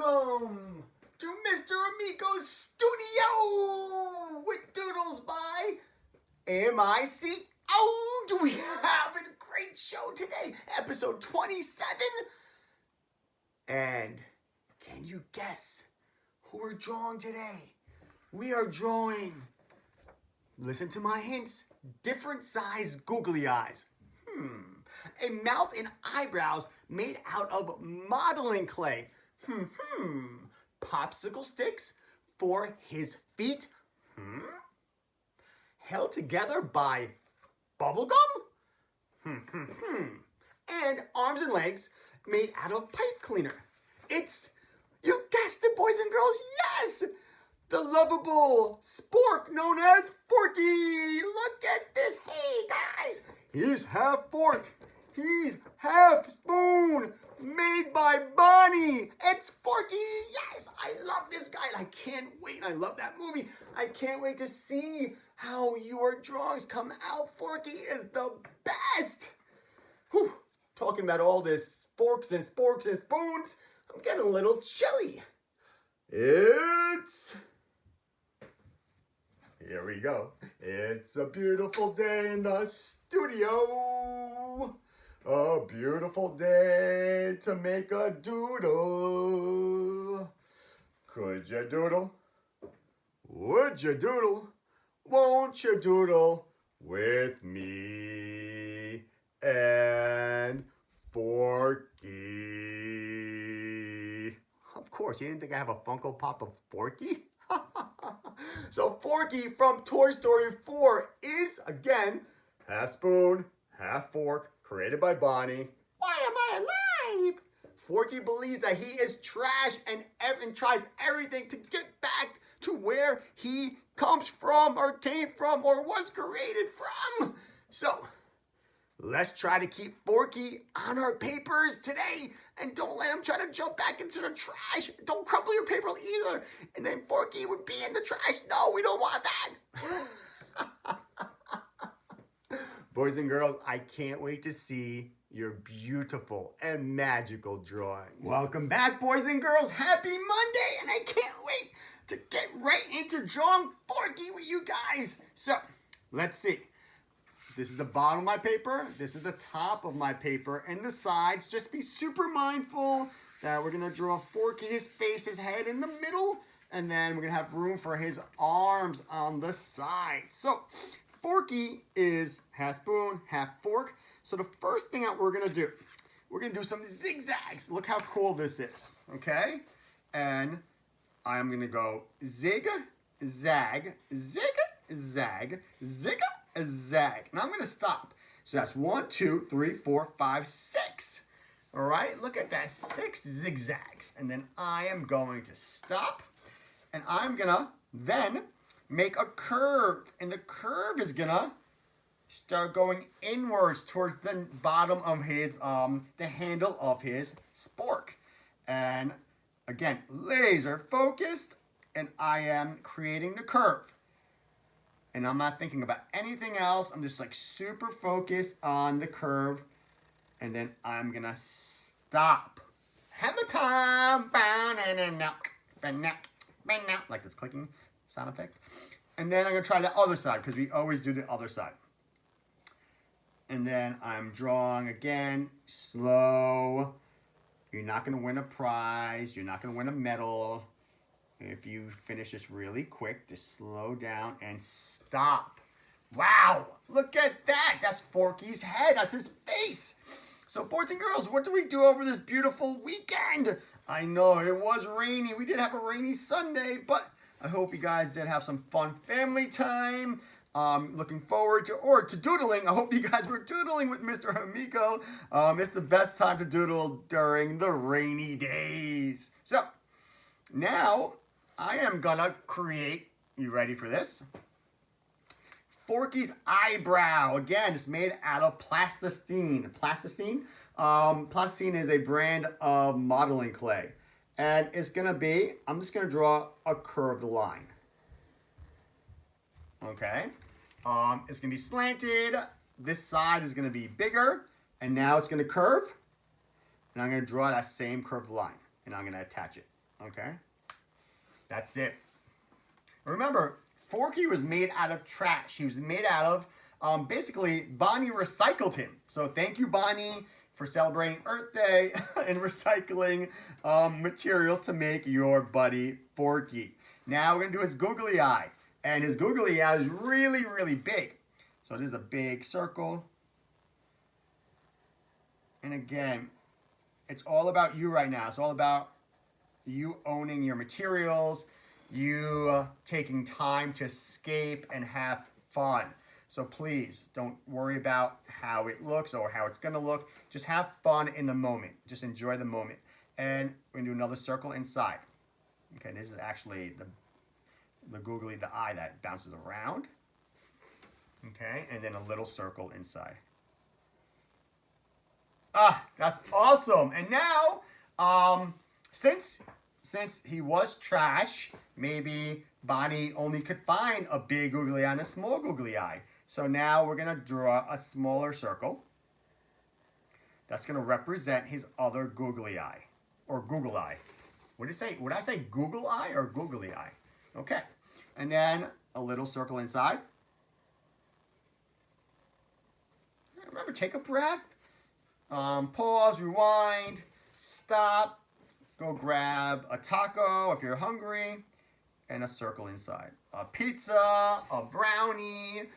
Welcome to Mr. Amico's studio with Doodles by MICO. Do we have a great show today? Episode 27. And can you guess who we're drawing today? We are drawing, listen to my hints, different size googly eyes. A mouth and eyebrows made out of modeling clay. Popsicle sticks for his feet. Held together by bubble gum. And arms and legs made out of pipe cleaner. It's, you guessed it, boys and girls, yes! The lovable spork known as Forky. Look at this. Hey, guys. He's half fork. He's half spoon. Made by Bonnie. It's Forky. Yes, I love this guy. And I can't wait. I love that movie. I can't wait to see how your drawings come out. Forky is the best. Whew. Talking about all this forks and sporks and spoons, I'm getting a little chilly. Here we go. It's a beautiful day in the studio. A beautiful day to make a doodle. Could you doodle? Would you doodle? Won't you doodle with me and Forky? Of course, you didn't think I have a Funko Pop of Forky? So Forky from Toy Story 4 is, again, half spoon, half fork, created by Bonnie. Why am I alive? Forky believes that he is trash and tries everything to get back to where he comes from or came from or was created from. So let's try to keep Forky on our papers today and don't let him try to jump back into the trash. Don't crumble your paper either. And then Forky would be in the trash. No, we don't want that. Boys and girls, I can't wait to see your beautiful and magical drawings. Welcome back, boys and girls. Happy Monday. And I can't wait to get right into drawing Forky with you guys. So let's see. This is the bottom of my paper. This is the top of my paper. And the sides, just be super mindful that we're going to draw Forky, his face, his head in the middle. And then we're going to have room for his arms on the side. So Forky is half spoon, half fork. So the first thing that we're going to do some zigzags. Look how cool this is, okay? And I'm going to go zig, zag, zig, zag, zig, zag. Now I'm going to stop. So that's 1, 2, 3, 4, 5, 6. All right, look at that, 6 zigzags. And then I am going to stop. And I'm going to then make a curve. And the curve is going to start going inwards towards the bottom of his, the handle of his spork. And again, laser focused. And I am creating the curve. And I'm not thinking about anything else. I'm just like super focused on the curve. And then I'm going to stop. Hammer time. Like this clicking sound effect. And then I'm going to try the other side because we always do the other side. And then I'm drawing again, slow. You're not going to win a prize. You're not going to win a medal. If you finish this really quick, just slow down and stop. Wow, look at that. That's Forky's head. That's his face. So boys and girls, what do we do over this beautiful weekend? I know it was rainy. We did have a rainy Sunday, but I hope you guys did have some fun family time. Looking forward to doodling. I hope you guys were doodling with Mr. Amico. It's the best time to doodle during the rainy days. So now I am gonna create, you ready for this? Forky's eyebrow. Again, it's made out of plasticine. Plasticine is a brand of modeling clay. And it's gonna be, I'm just gonna draw a curved line. Okay? It's gonna be slanted. This side is gonna be bigger. And now it's gonna curve. And I'm gonna draw that same curved line. And I'm gonna attach it. Okay? That's it. Remember, Forky was made out of trash. He was made out of, basically, Bonnie recycled him. So thank you, Bonnie, for celebrating Earth Day and recycling materials to make your buddy Forky. Now we're going to do his googly eye. And his googly eye is really, really big. So this is a big circle. And again, it's all about you right now. It's all about you owning your materials, you taking time to escape and have fun. So please don't worry about how it looks or how it's going to look. Just have fun in the moment. Just enjoy the moment. And we're going to do another circle inside. Okay, this is actually the googly, the eye that bounces around. Okay, and then a little circle inside. Ah, that's awesome. And now, since he was trash, maybe Bonnie only could find a big googly eye and a small googly eye. So now we're going to draw a smaller circle. That's going to represent his other googly eye, or Google eye. What did it say? Would I say Google eye or googly eye? Okay. And then a little circle inside. Remember, take a breath. Pause, rewind, stop, go grab a taco if you're hungry, and a circle inside. A pizza, a brownie.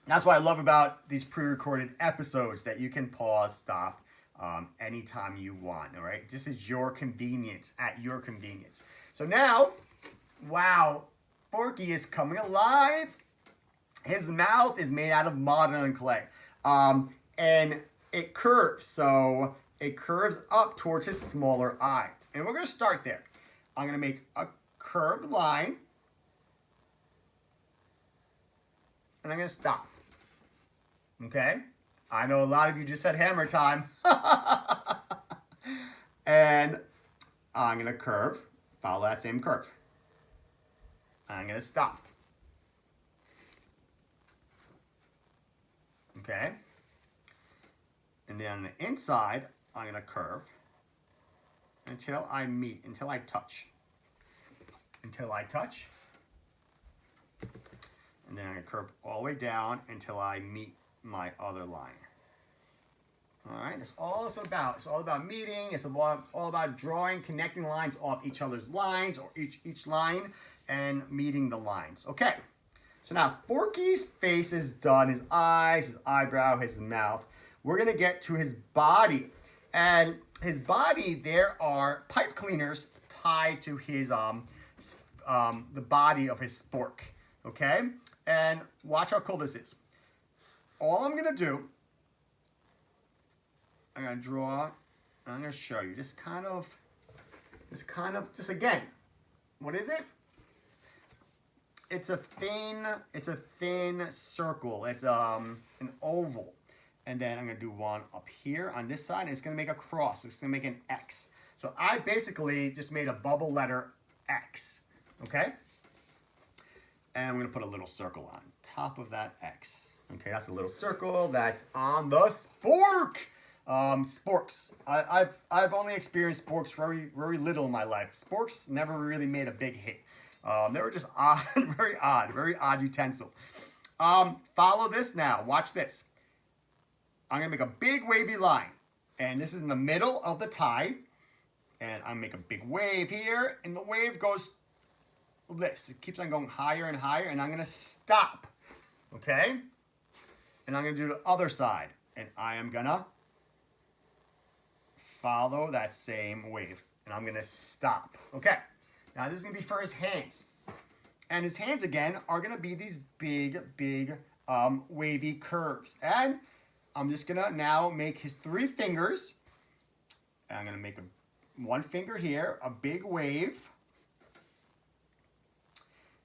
That's what I love about these pre-recorded episodes, that you can pause, stop, anytime you want, all right? This is your convenience, at your convenience. So now, wow, Forky is coming alive. His mouth is made out of modern clay. And it curves, so it curves up towards his smaller eye. And we're going to start there. I'm going to make a curved line. And I'm going to stop. Okay? I know a lot of you just said hammer time. And I'm going to curve, follow that same curve. I'm going to stop. Okay? And then on the inside, I'm going to curve until I meet, until I touch. Until I touch. And then I'm going to curve all the way down until I meet my other line. All right, that's all it's about. It's all about meeting. It's all about drawing, connecting lines off each other's lines, or each line, and meeting the lines. Okay, so now Forky's face is done. His eyes, his eyebrow, his mouth. We're going to get to his body. And his body, there are pipe cleaners tied to his the body of his spork. Okay? And watch how cool this is. All I'm going to do, I'm going to draw, and I'm going to show you. Just again, what is it? It's a thin circle. It's an oval. And then I'm going to do one up here on this side. And it's going to make a cross. It's going to make an X. So I basically just made a bubble letter X. Okay? And I'm going to put a little circle on top of that X. Okay, that's a little circle that's on the spork. Sporks. I've only experienced sporks very, very little in my life. Sporks never really made a big hit. They were just odd, very odd utensil. Follow this now. Watch this. I'm going to make a big wavy line. And this is in the middle of the tie. And I make a big wave here. And the wave lifts. It keeps on going higher and higher. And I'm going to stop. Okay? And I'm going to do the other side. And I am going to follow that same wave. And I'm going to stop. Okay. Now this is going to be for his hands. And his hands, again, are going to be these big, wavy curves. And I'm just going to now make his 3 fingers. And I'm going to make one finger here, a big wave.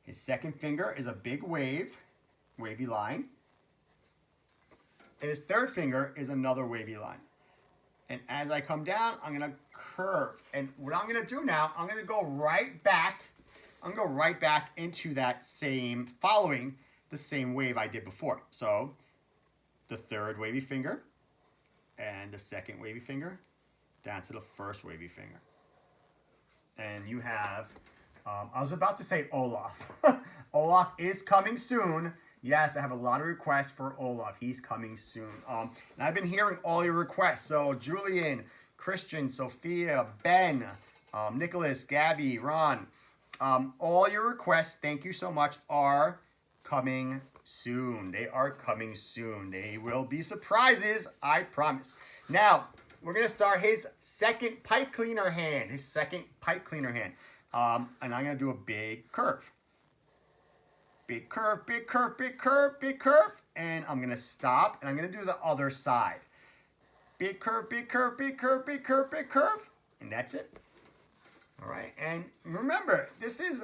His second finger is a big wavy line. And his third finger is another wavy line. And as I come down, I'm going to curve. And what I'm going to do now, I'm going to go right back. I'm going to go right back into that following the same wave I did before. So the third wavy finger and the second wavy finger down to the first wavy finger. And you have, I was about to say Olaf. Olaf is coming soon. Yes, I have a lot of requests for Olaf. He's coming soon. And I've been hearing all your requests. So Julian, Christian, Sophia, Ben, Nicholas, Gabby, Ron, all your requests, thank you so much, are coming soon. They are coming soon. They will be surprises, I promise. Now, we're going to start his second pipe cleaner hand. And I'm going to do a big curve. Big curve, big curve, big curve, big curve. And I'm going to stop, and I'm going to do the other side. Big curve, big curve, big curve, big curve, big curve. And that's it. All right. And remember, this is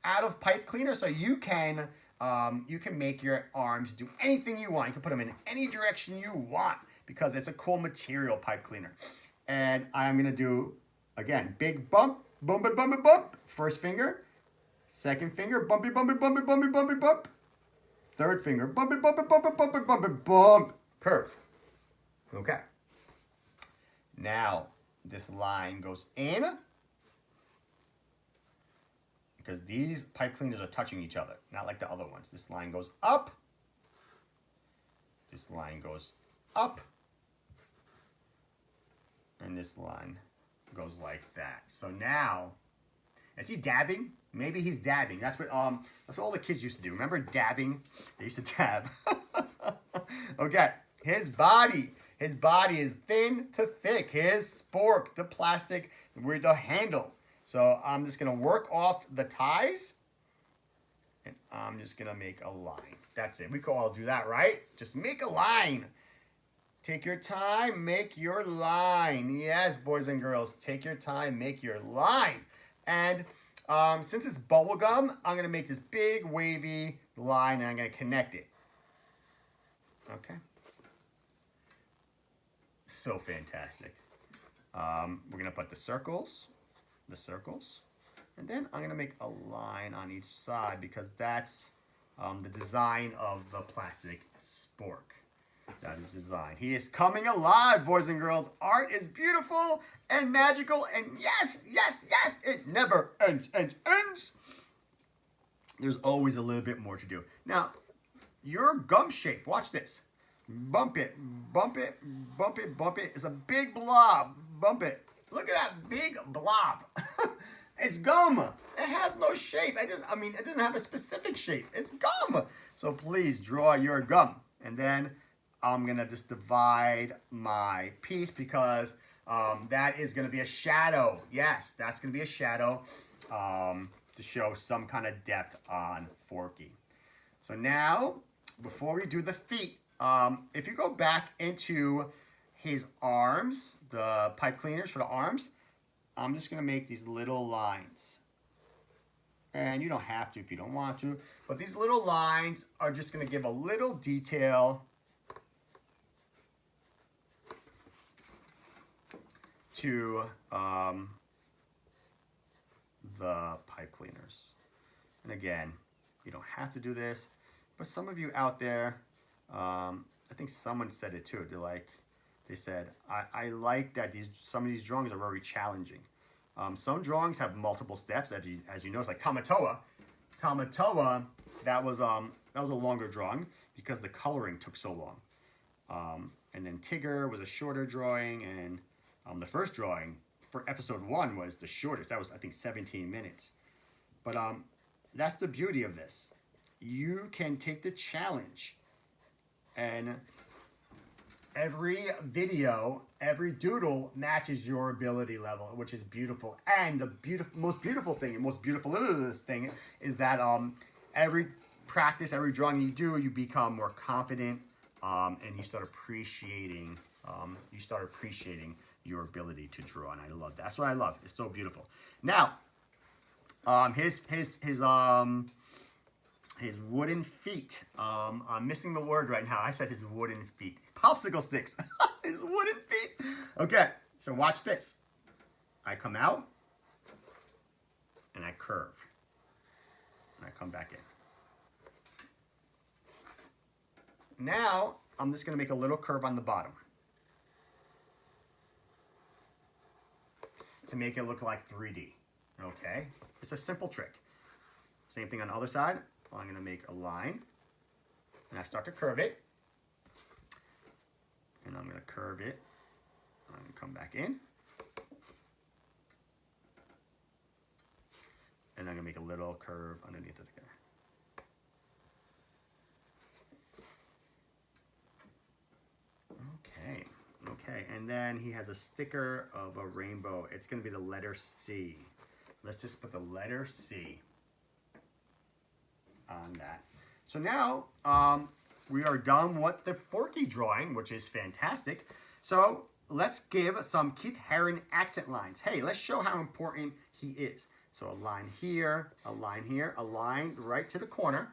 out of pipe cleaner, so you can make your arms do anything you want. You can put them in any direction you want because it's a cool material, pipe cleaner. And I'm going to do, again, big bump, bump, bump, bump, bump. First finger. Second finger, bumpy, bumpy, bumpy, bumpy, bumpy, bump. Third finger, bumpy, bumpy, bumpy, bumpy, bumpy, bump. Curve. Okay. Now, this line goes in because these pipe cleaners are touching each other, not like the other ones. This line goes up. This line goes up. And this line goes like that. So now, is he dabbing? Maybe he's dabbing. That's what all the kids used to do. Remember dabbing? They used to dab. Okay. His body is thin to thick. His spork, the plastic with the handle. So I'm just gonna work off the ties, and I'm just gonna make a line. That's it. We can all do that, right? Just make a line. Take your time, make your line. Yes, boys and girls, take your time, make your line. And since it's bubble gum, I'm going to make this big wavy line and I'm going to connect it. Okay. So fantastic. We're going to put the circles, and then I'm going to make a line on each side because that's the design of the plastic spork. That is design. He is coming alive, boys and girls. Art is beautiful and magical, and yes, yes, yes, it never ends. There's always a little bit more to do. Now, your gum shape, watch this. Bump it, bump it, bump it, bump it. It's a big blob. Bump it. Look at that big blob. It's gum. It has no shape. It doesn't have a specific shape. It's gum. So please draw your gum. And then I'm going to just divide my piece because that is going to be a shadow. Yes, that's going to be a shadow to show some kind of depth on Forky. So now, before we do the feet, if you go back into his arms, the pipe cleaners for the arms, I'm just going to make these little lines. And you don't have to if you don't want to. But these little lines are just going to give a little detail to the pipe cleaners. And again, you don't have to do this, but some of you out there, I think someone said it too. They said, I like that some of these drawings are very challenging. Some drawings have multiple steps, as you know, it's like Tamatoa. Tamatoa, that was a longer drawing because the coloring took so long. And then Tigger was a shorter drawing, and the first drawing for episode 1 was the shortest. That was, I think, 17 minutes. But that's the beauty of this. You can take the challenge, and every video, every doodle matches your ability level, which is beautiful. And the most beautiful thing is that every practice, every drawing you do, you become more confident, and you start appreciating your ability to draw, and I love that. That's what I love. It's so beautiful. Now, his wooden feet. I'm missing the word right now. I said his wooden feet. Popsicle sticks. His wooden feet. Okay, so watch this. I come out, and I curve, and I come back in. Now, I'm just going to make a little curve on the bottom to make it look like 3D. Okay, it's a simple trick. Same thing on the other side. I'm going to make a line, and I start to curve it. And I'm going to curve it. I'm going to come back in. And I'm going to make a little curve underneath it again. Okay, okay, and then he has a sticker of a rainbow. It's going to be the letter C. Let's just put the letter C on that. So now we are done with the Forky drawing, which is fantastic. So let's give some Keith Haring accent lines. Hey, let's show how important he is. So a line here, a line here, a line right to the corner.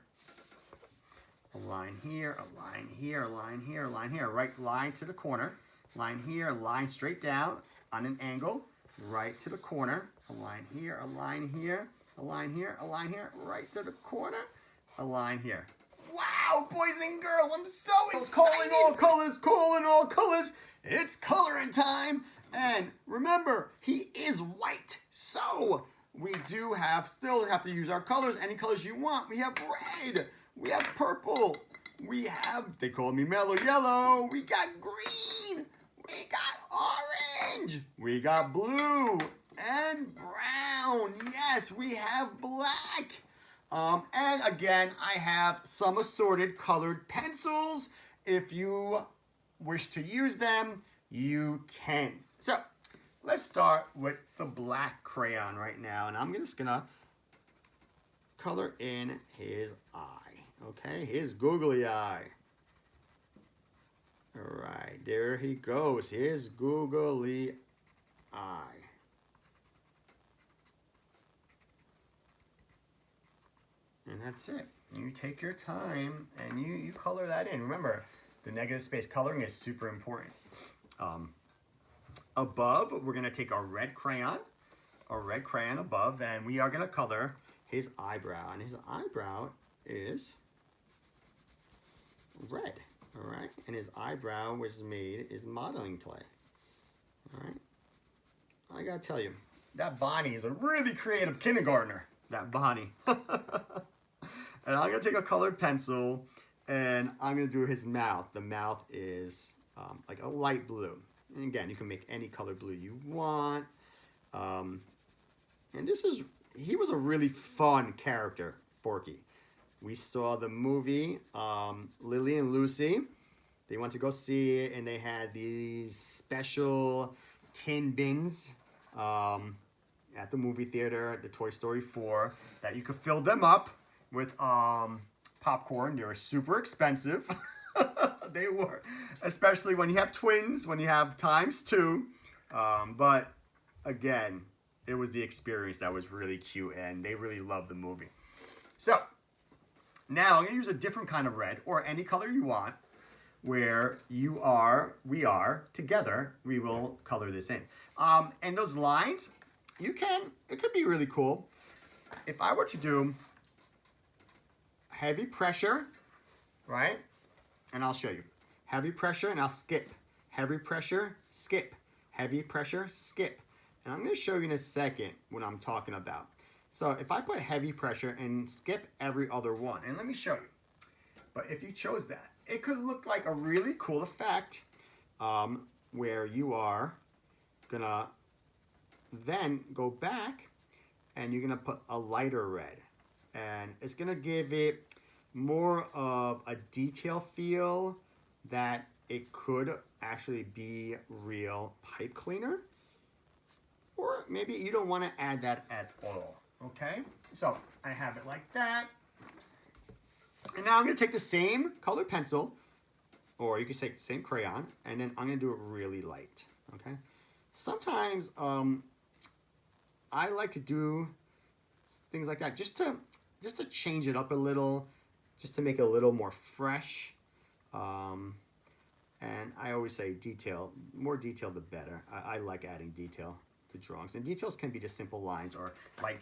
A line here, a line here, a line here, a line here. Right line to the corner. Line here, line straight down on an angle, right to the corner. A line here, a line here, a line here, a line here, right to the corner. A line here. Wow, boys and girls, I'm so excited. Calling all colors, calling all colors. It's coloring time. And remember, he is white. So we do still have to use our colors, any colors you want. We have red, we have purple, we have, they call me mellow yellow, we got green, we got orange, we got blue and brown. Yes, we have black. And again, I have some assorted colored pencils. If you wish to use them, you can. So let's start with the black crayon right now. And I'm just gonna color in his eye. Okay, his googly eye. All right, there he goes, his googly eye. And that's it. You take your time and you color that in. Remember, the negative space coloring is super important. Above, we're going to take our red crayon above, and we are going to color his eyebrow. And his eyebrow is red, all right? And his eyebrow is modeling clay, all right? I got to tell you, that Bonnie is a really creative kindergartner, that Bonnie. And I'm going to take a colored pencil, and I'm going to do his mouth. The mouth is like a light blue. And again, you can make any color blue you want. And he was a really fun character, Porky. We saw the movie Lily and Lucy. They went to go see it, and they had these special tin bins at the movie theater, at the Toy Story 4, that you could fill them up with popcorn. They were super expensive. They were, especially when you have twins, when you have ×2. But again, it was the experience that was really cute, and they really loved the movie. So now I'm going to use a different kind of red, or any color you want, where we are together. We will color this in. And those lines, it could be really cool. If I were to do heavy pressure, right? And I'll show you. Heavy pressure, and I'll skip. Heavy pressure, skip. Heavy pressure, skip. And I'm going to show you in a second what I'm talking about. So if I put heavy pressure and skip every other one, and let me show you. But if you chose that, it could look like a really cool effect where you are going to then go back and you're going to put a lighter red. And it's going to give it more of a detail feel that it could actually be real pipe cleaner. Or maybe you don't want to add that at all. Okay? So I have it like that. And now I'm going to take the same colored pencil, or you can take the same crayon, and then I'm going to do it really light. Okay? Sometimes I like to do things like that just to change it up a little, just to make it a little more fresh. And I always say more detail the better. I like adding detail to drawings. And details can be just simple lines or light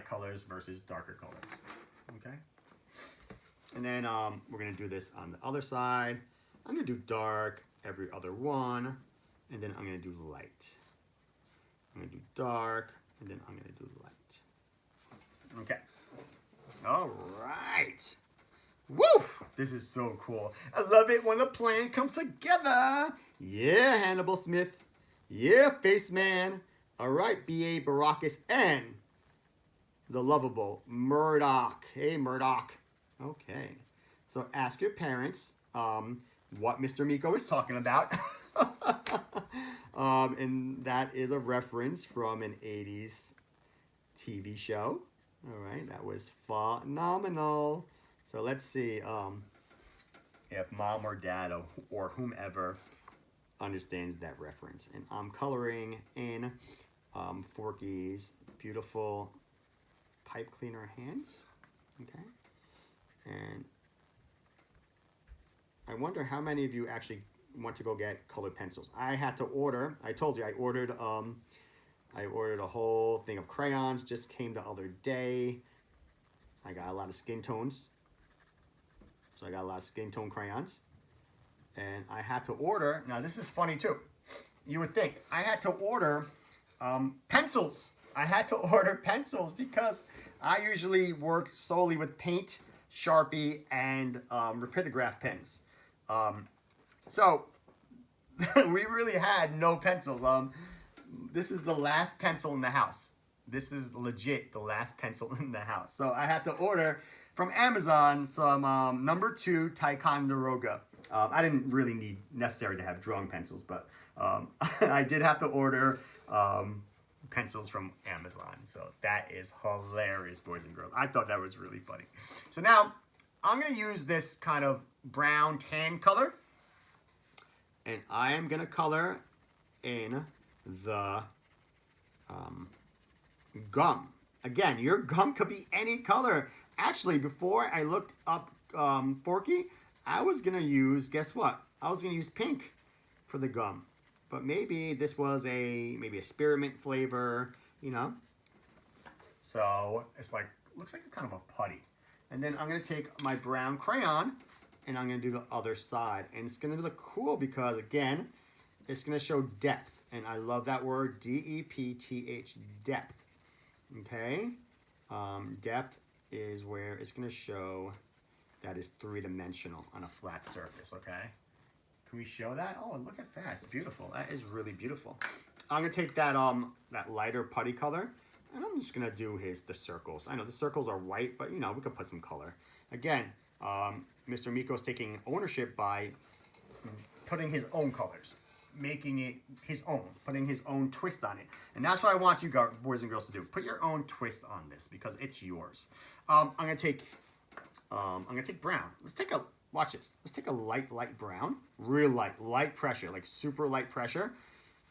colors versus darker colors. Okay? And then we're going to do this on the other side. I'm going to do dark every other one. And then I'm going to do light. I'm going to do dark, and then I'm going to do light. Okay. All right. Woo! This is so cool. I love it when the plan comes together. Yeah, Hannibal Smith. Yeah, Face Man. All right, B.A. Baracus and the lovable Murdoch. Hey, Murdoch. Okay. So ask your parents what Mr. Amico is talking about. And that is a reference from an 80s TV show. All right, that was phenomenal. So let's see if mom or dad or whomever understands that reference. And I'm coloring in Forky's beautiful pipe cleaner hands. Okay. And I wonder how many of you actually want to go get colored pencils. I had to order, I told you, I ordered a whole thing of crayons, just came the other day. I got a lot of skin tones. So I got a lot of skin tone crayons. And I had to order, now this is funny too. You would think, I had to order pencils. I had to order pencils because I usually work solely with paint, Sharpie, and rapidograph pens. So we really had no pencils. This is the last pencil in the house. This is legit the last pencil in the house. So I had to order from Amazon some number 2 Ticonderoga. I didn't really need necessary to have drawing pencils, but I did have to order pencils from Amazon. So that is hilarious, boys and girls. I thought that was really funny. So now I'm going to use this kind of brown tan color. And I am going to color in the gum. Again, your gum could be any color. Actually, before I looked up Forky, I was going to use, guess what? I was going to use pink for the gum. But maybe this was maybe a spearmint flavor, you know. So it's like, looks like kind of a putty. And then I'm going to take my brown crayon and I'm going to do the other side. And it's going to look cool because, again, it's going to show depth. And I love that word, D-E-P-T-H, depth. Okay? Depth is where it's going to show that is three-dimensional on a flat surface, okay? Can we show that? Oh, look at that. It's beautiful. That is really beautiful. I'm going to take that that lighter putty color, and I'm just going to do the circles. I know the circles are white, but, you know, we could put some color. Again, Mr. Amico's taking ownership by putting his own colors, making it his own, putting his own twist on it. And that's what I want you boys and girls to do. Put your own twist on this because it's yours. I'm going to take brown. Watch this. Let's take a light brown, real light pressure, like super light pressure.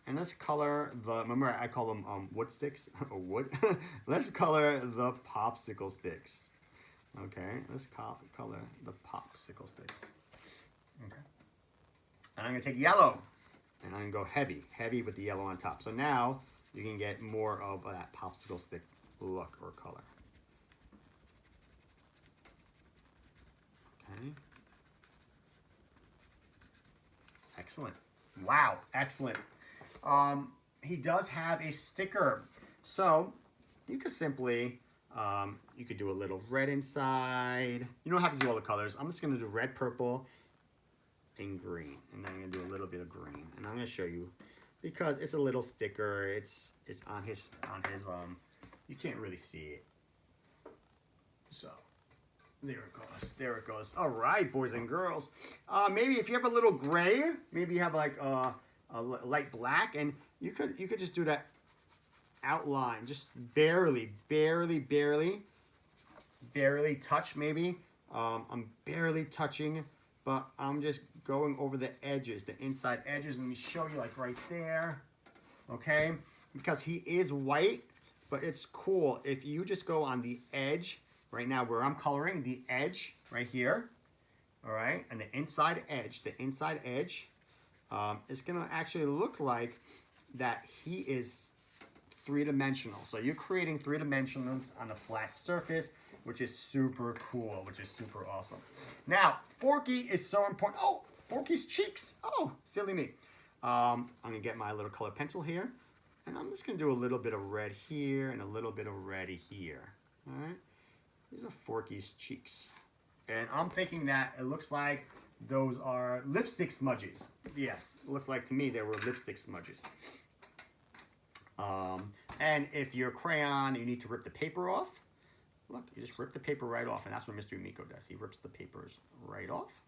And let's color remember I call them wood sticks, or wood. Let's color the popsicle sticks. Okay, let's color the popsicle sticks. Okay. And I'm gonna take yellow, and I'm gonna go heavy with the yellow on top. So now you can get more of that popsicle stick look or color. Okay. Excellent. Wow, excellent. He does have a sticker. So you could simply, you could do a little red inside. You don't have to do all the colors. I'm just going to do red, purple, and green. And then I'm going to do a little bit of green. And I'm going to show you because it's a little sticker. It's on his, you can't really see it. So there it goes. There it goes. All right, boys and girls. Maybe if you have a little gray, maybe you have like a light black, and you could just do that outline, just barely touch maybe. I'm barely touching, but I'm just going over the edges, the inside edges. Let me show you like right there, okay? Because he is white, but it's cool if you just go on the edge. Right now where I'm coloring, the edge right here, all right? And the inside edge, it's gonna actually look like that he is three-dimensional. So you're creating three dimensions on a flat surface, which is super cool, which is super awesome. Now, Forky is so important. Oh, Forky's cheeks. Oh, silly me. I'm gonna get my little color pencil here, and I'm just gonna do a little bit of red here and a little bit of red here. All right. These are Forky's cheeks. And I'm thinking that it looks like those are lipstick smudges. Yes, it looks like to me they were lipstick smudges. And if your crayon, you need to rip the paper off. Look, you just rip the paper right off, and that's what Mr. Amico does. He rips the papers right off.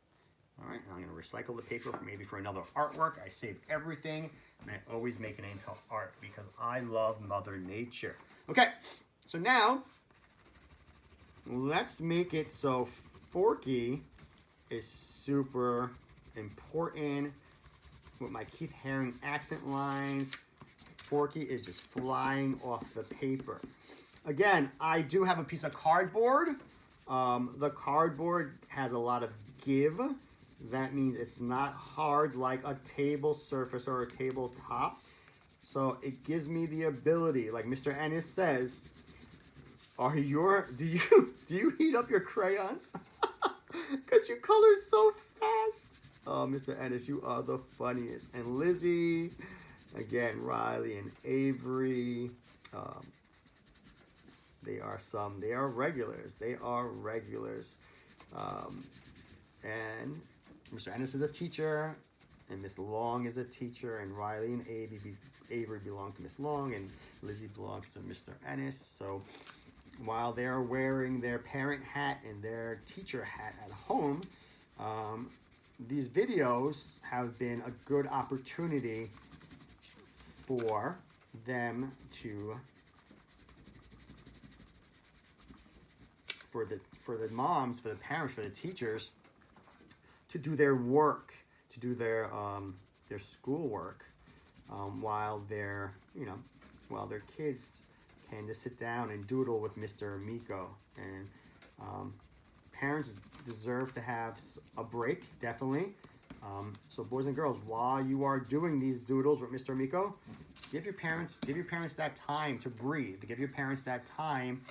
All right, now I'm going to recycle the paper maybe for another artwork. I save everything, and I always make it into art because I love Mother Nature. Okay, so now let's make it so Forky is super important with my Keith Haring accent lines. Porky is just flying off the paper. Again, I do have a piece of cardboard. The cardboard has a lot of give. That means it's not hard like a table surface or a tabletop. So it gives me the ability, like Mr. Ennis says, do you heat up your crayons? Because you color so fast. Oh, Mr. Ennis, you are the funniest. And Lizzie, again, Riley and Avery. They are regulars. And Mr. Ennis is a teacher, and Miss Long is a teacher, and Riley and Avery belong to Miss Long, and Lizzie belongs to Mr. Ennis. So while they're wearing their parent hat and their teacher hat at home, these videos have been a good opportunity for them to, for the moms, for the parents, for the teachers, to do their work, to do their schoolwork, while their kids can just sit down and doodle with Mr. Amico. And parents deserve to have a break, definitely. So boys and girls, while you are doing these doodles with Mr. Amico, give your parents that time to breathe. Give your parents that time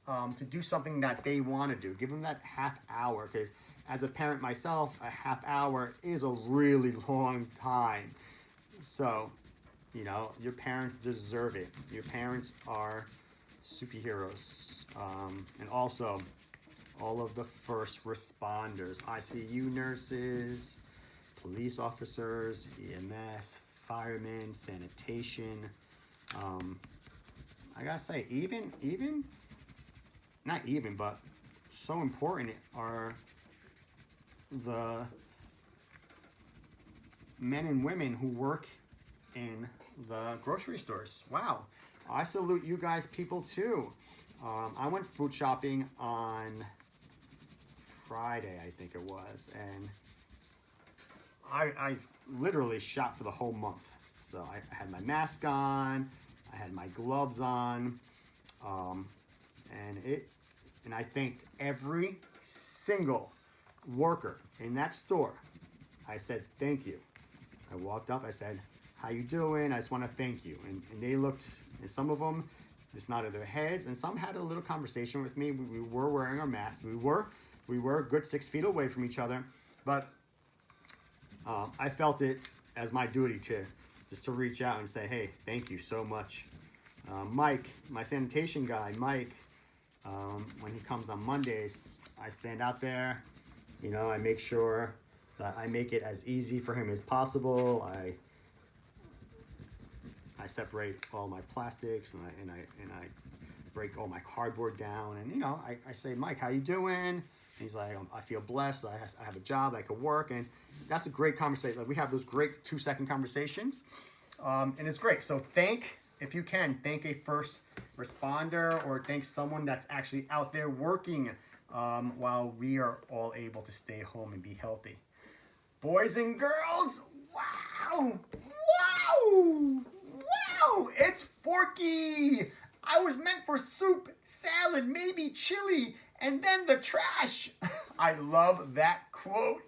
to do something that they want to do. Give them that half hour, because as a parent myself, a half hour is a really long time. So, your parents deserve it. Your parents are superheroes. And also, all of the first responders, ICU nurses, police officers, EMS, firemen, sanitation. I gotta say, but so important are the men and women who work in the grocery stores. Wow. I salute you guys people too. I went food shopping on Friday, I think it was, and I literally shopped for the whole month. So I had my mask on, I had my gloves on, and I thanked every single worker in that store. I said, thank you. I walked up, I said, how you doing? I just want to thank you. And they looked, and some of them just nodded their heads, and some had a little conversation with me. We were wearing our masks. We were a good 6 feet away from each other, but I felt it as my duty to reach out and say, hey, thank you so much. Mike, my sanitation guy, Mike, when he comes on Mondays, I stand out there, I make sure that I make it as easy for him as possible. I separate all my plastics, and I break all my cardboard down, and I say, Mike, how you doing? And he's like, I feel blessed. I have a job, I could work, and that's a great conversation. Like, we have those great 2-second conversations, and it's great. So if you can, thank a first responder, or thank someone that's actually out there working while we are all able to stay home and be healthy. Boys and girls, wow! It's Forky! I was meant for soup, salad, maybe chili, and then the trash. I love that quote.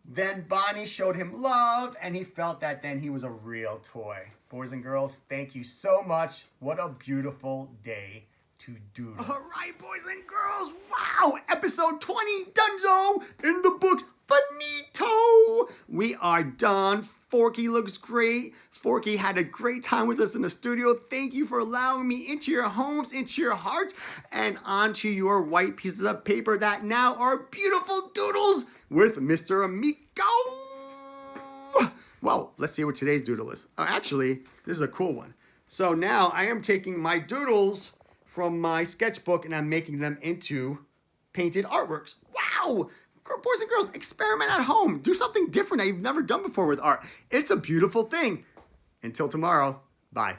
Then Bonnie showed him love, and he felt that then he was a real toy. Boys and girls, thank you so much. What a beautiful day to doodle. All right, boys and girls, wow! Episode 20, donezo, in the books, finito! We are done. Forky looks great. Forky had a great time with us in the studio. Thank you for allowing me into your homes, into your hearts, and onto your white pieces of paper that now are beautiful doodles with Mr. Amico. Well, let's see what today's doodle is. Actually, this is a cool one. So now I am taking my doodles from my sketchbook and I'm making them into painted artworks. Wow! Boys and girls, experiment at home. Do something different that you've never done before with art. It's a beautiful thing. Until tomorrow, bye.